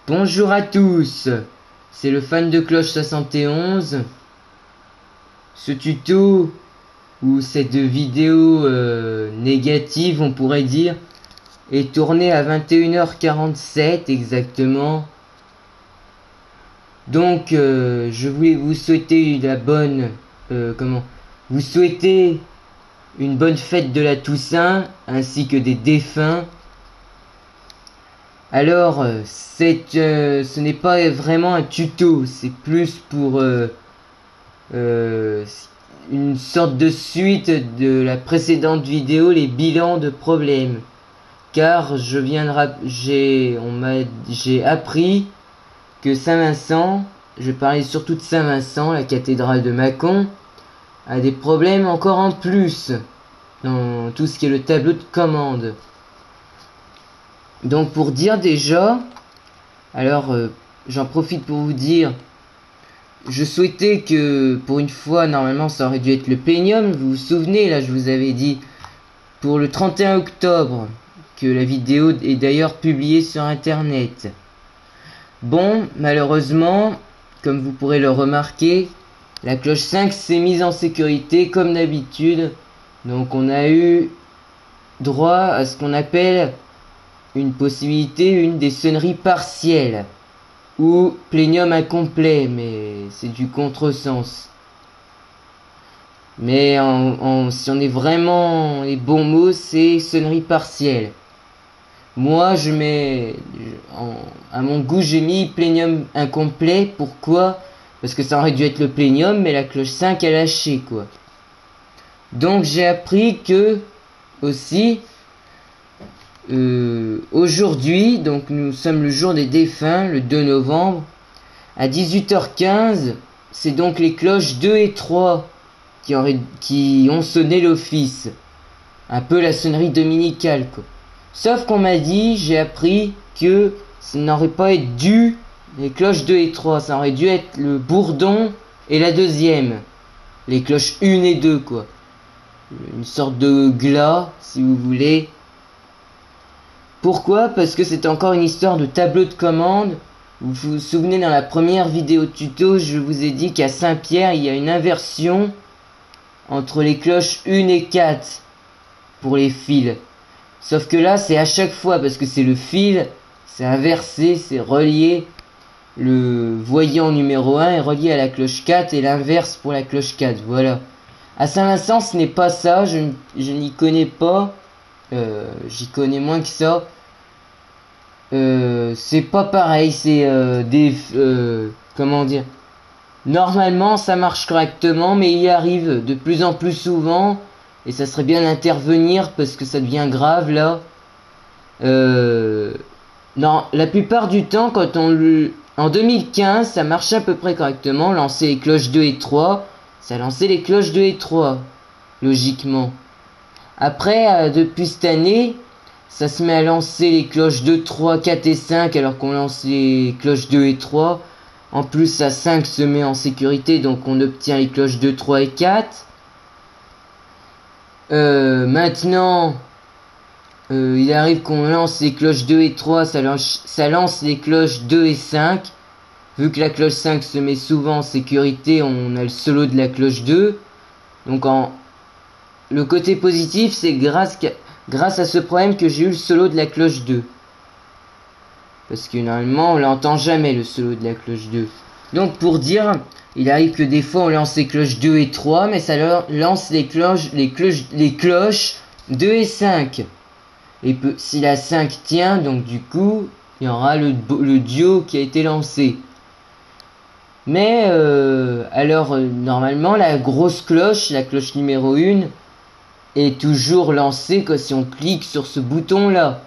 Bonjour à tous, c'est le fan de Cloche 71. Ce tuto ou cette vidéo négative, on pourrait dire, est tournée à 21h47 exactement. Donc je voulais vous souhaiter vous souhaiter une bonne fête de la Toussaint ainsi que des défunts. Alors, ce n'est pas vraiment un tuto, c'est plus pour une sorte de suite de la précédente vidéo, les bilans de problèmes. Car j'ai appris que Saint-Vincent, je parlais surtout de Saint-Vincent, la cathédrale de Mâcon, a des problèmes encore en plus dans tout ce qui est le tableau de commande. Donc pour dire déjà, alors j'en profite pour vous dire, je souhaitais que pour une fois, normalement ça aurait dû être le plénium, vous vous souvenez, là je vous avais dit pour le 31 octobre que la vidéo est d'ailleurs publiée sur internet. Bon, malheureusement, comme vous pourrez le remarquer, la cloche 5 s'est mise en sécurité comme d'habitude, donc on a eu droit à ce qu'on appelle une des sonneries partielles ou plénium incomplet, mais c'est du contresens. Mais si on est vraiment les bons mots, c'est sonnerie partielle. Moi, à mon goût, j'ai mis plénium incomplet. Pourquoi? Parce que ça aurait dû être le plénium, mais la cloche 5 a lâché, quoi. Donc j'ai appris que aussi aujourd'hui, donc nous sommes le jour des défunts, le 2 novembre, à 18h15, c'est donc les cloches 2 et 3 qui ont sonné l'office. Un peu la sonnerie dominicale, quoi. Sauf qu'on m'a dit, j'ai appris que ça n'aurait pas été dû les cloches 2 et 3, ça aurait dû être le bourdon et la deuxième. Les cloches 1 et 2, quoi. Une sorte de glas, si vous voulez. Pourquoi? Parce que c'est encore une histoire de tableau de commande. Vous vous souvenez, dans la première vidéo tuto, je vous ai dit qu'à Saint-Pierre, il y a une inversion entre les cloches 1 et 4 pour les fils. Sauf que là, c'est à chaque fois, parce que c'est le fil, c'est inversé, c'est relié. Le voyant numéro 1 est relié à la cloche 4 et l'inverse pour la cloche 4. Voilà. À Saint-Vincent, ce n'est pas ça, je n'y connais pas. J'y connais moins que ça. C'est pas pareil, c'est comment dire, normalement ça marche correctement, mais il arrive de plus en plus souvent et ça serait bien d'intervenir parce que ça devient grave là. Non, la plupart du temps, en 2015 ça marchait à peu près correctement, lancer les cloches 2 et 3, ça lançait les cloches 2 et 3 logiquement. Après, depuis cette année, ça se met à lancer les cloches 2, 3, 4 et 5 alors qu'on lance les cloches 2 et 3. En plus, la 5 se met en sécurité, donc on obtient les cloches 2, 3 et 4. Maintenant, il arrive qu'on lance les cloches 2 et 3, ça lance les cloches 2 et 5. Vu que la cloche 5 se met souvent en sécurité, on a le solo de la cloche 2. Donc le côté positif, c'est grâce à ce problème que j'ai eu le solo de la cloche 2. Parce que normalement, on l'entend jamais, le solo de la cloche 2. Donc pour dire, il arrive que des fois on lance les cloches 2 et 3, mais ça lance les cloches 2 et 5. Et si la 5 tient, donc du coup, il y aura le duo qui a été lancé. Mais normalement, la grosse cloche, la cloche numéro 1, est toujours lancé que si on clique sur ce bouton là.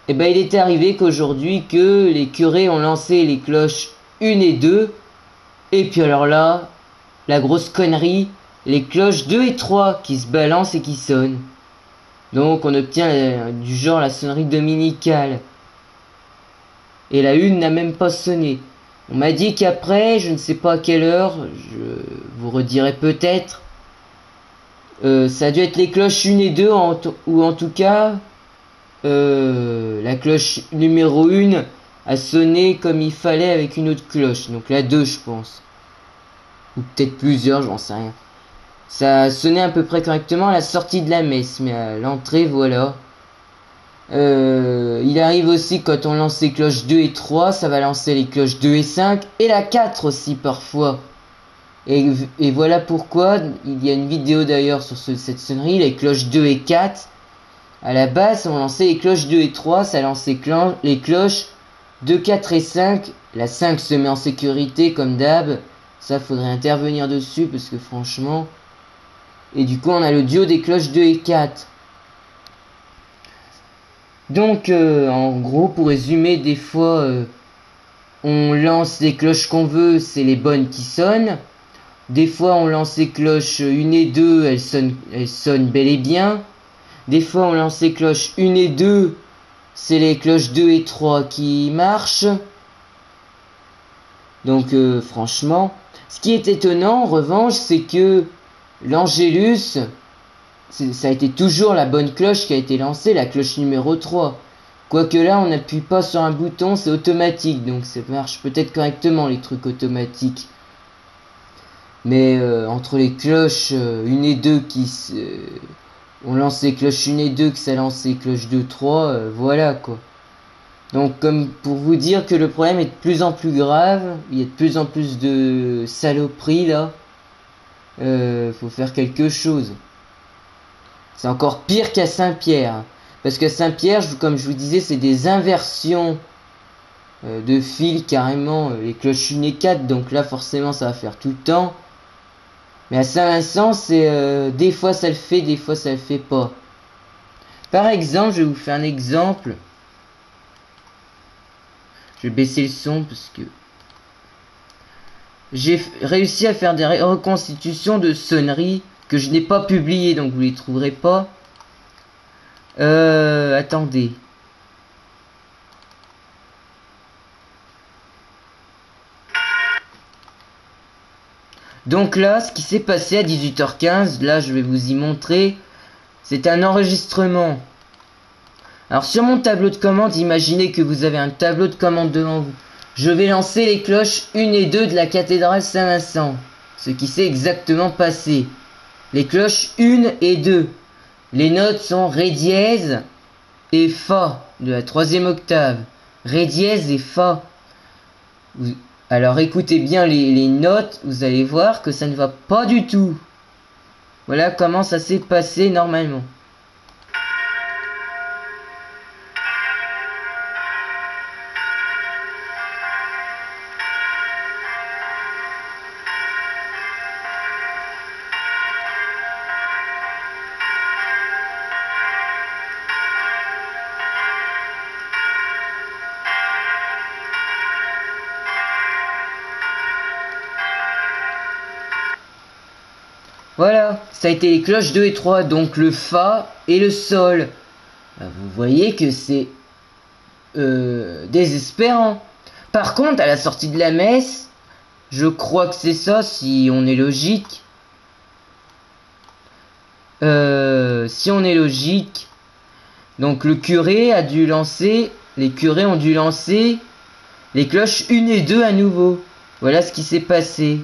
Et ben il est arrivé qu'aujourd'hui que les curés ont lancé les cloches 1 et 2. Et puis alors là, la grosse connerie, les cloches 2 et 3 qui se balancent et qui sonnent. Donc on obtient du genre la sonnerie dominicale. Et la 1 n'a même pas sonné. On m'a dit qu'après, je ne sais pas à quelle heure, je vous redirai peut-être, ça a dû être les cloches 1 et 2, ou en tout cas, la cloche numéro 1 a sonné comme il fallait avec une autre cloche. Donc la 2 je pense. Ou peut-être plusieurs, j'en sais rien. Ça a sonné à peu près correctement à la sortie de la messe, mais à l'entrée, voilà. Il arrive aussi quand on lance les cloches 2 et 3, ça va lancer les cloches 2 et 5, et la 4 aussi parfois. Et voilà pourquoi, il y a une vidéo d'ailleurs sur cette sonnerie, les cloches 2 et 4. À la base, on lançait les cloches 2 et 3, ça lançait les cloches 2, 4 et 5. La 5 se met en sécurité comme d'hab. Ça, faudrait intervenir dessus parce que franchement... Et du coup, on a le duo des cloches 2 et 4. Donc, en gros, pour résumer, des fois, on lance les cloches qu'on veut, c'est les bonnes qui sonnent. Des fois, on lance les cloches 1 et 2, elles sonnent bel et bien. Des fois, on lance les cloches 1 et 2, c'est les cloches 2 et 3 qui marchent. Donc, franchement, ce qui est étonnant, en revanche, c'est que l'Angélus, ça a été toujours la bonne cloche qui a été lancée, la cloche numéro 3. Quoique là, on n'appuie pas sur un bouton, c'est automatique, donc ça marche peut-être correctement, les trucs automatiques. Mais entre les cloches 1 et 2 on lance les cloches 1 et 2, que ça lance les cloches 2, 3, voilà quoi. Donc comme pour vous dire que le problème est de plus en plus grave, il y a de plus en plus de saloperies là. Faut faire quelque chose. C'est encore pire qu'à Saint-Pierre. Parce qu'à Saint-Pierre, comme je vous disais, c'est des inversions de fil carrément. Les cloches 1 et 4, donc là forcément ça va faire tout le temps. Mais à Saint-Vincent, c'est des fois ça le fait, des fois ça le fait pas. Par exemple, je vais vous faire un exemple. Je vais baisser le son parce que j'ai réussi à faire des reconstitutions de sonneries que je n'ai pas publiées, donc vous les trouverez pas. Attendez. Donc là, ce qui s'est passé à 18h15, là je vais vous y montrer, c'est un enregistrement. Alors sur mon tableau de commande, imaginez que vous avez un tableau de commande devant vous. Je vais lancer les cloches 1 et 2 de la cathédrale Saint-Vincent. Ce qui s'est exactement passé. Les cloches 1 et 2. Les notes sont Ré dièse et Fa de la 3e octave. Ré dièse et Fa. Alors écoutez bien les notes, vous allez voir que ça ne va pas du tout. Voilà comment ça s'est passé normalement. Voilà, ça a été les cloches 2 et 3, donc le Fa et le Sol. Vous voyez que c'est désespérant. Par contre, à la sortie de la messe, je crois que c'est ça, si on est logique. Si on est logique, donc le curé a dû lancer, les curés ont dû lancer les cloches 1 et 2 à nouveau. Voilà ce qui s'est passé.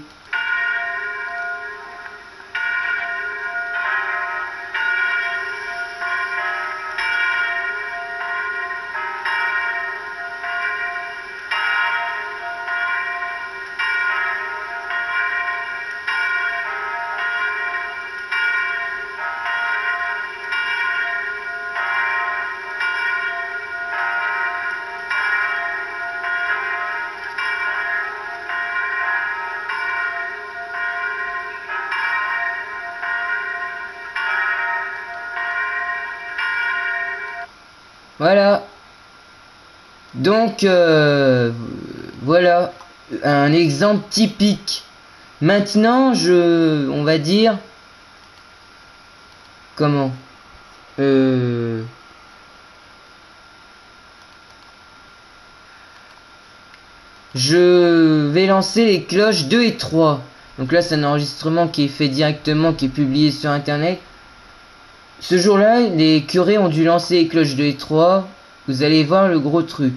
Voilà. Donc, voilà un exemple typique. Maintenant, on va dire, comment je vais lancer les cloches 2 et 3. Donc là, c'est un enregistrement qui est fait directement, qui est publié sur internet. Ce jour-là, les curés ont dû lancer les cloches 2 et 3. Vous allez voir le gros truc.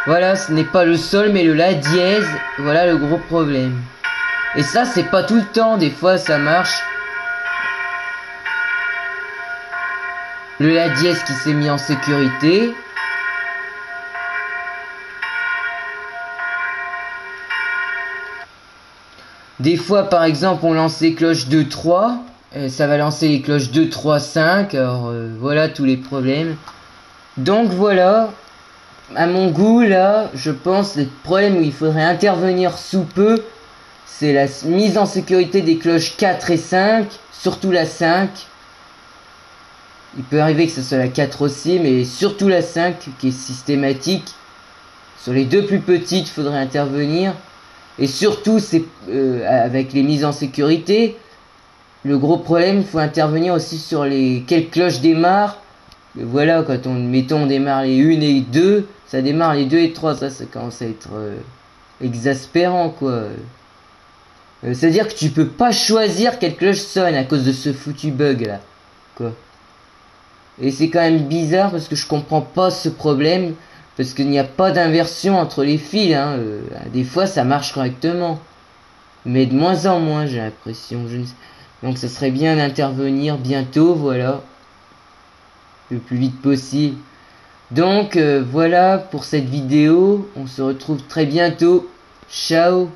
Voilà, ce n'est pas le sol mais le la dièse. Voilà le gros problème. Et ça, c'est pas tout le temps. Des fois, ça marche. Le la dièse qui s'est mis en sécurité. Des fois, par exemple, on lance les cloches 2-3. Ça va lancer les cloches 2-3-5. Alors, voilà tous les problèmes. Donc, voilà. À mon goût, là, je pense le problème où il faudrait intervenir sous peu, c'est la mise en sécurité des cloches 4 et 5, surtout la 5. Il peut arriver que ce soit la 4 aussi, mais surtout la 5 qui est systématique. Sur les deux plus petites, il faudrait intervenir. Et surtout, c'est avec les mises en sécurité, le gros problème, il faut intervenir aussi sur les quelles cloches démarrent. Voilà, quand on démarre les 1 et 2, ça démarre les 2 et 3, ça commence à être exaspérant, quoi. C'est-à-dire que tu peux pas choisir quelle cloche sonne à cause de ce foutu bug là, quoi. Et c'est quand même bizarre parce que je comprends pas ce problème, parce qu'il n'y a pas d'inversion entre les fils, hein. Des fois ça marche correctement, mais de moins en moins j'ai l'impression. Donc ça serait bien d'intervenir bientôt, voilà, le plus vite possible. Donc voilà pour cette vidéo, on se retrouve très bientôt. Ciao.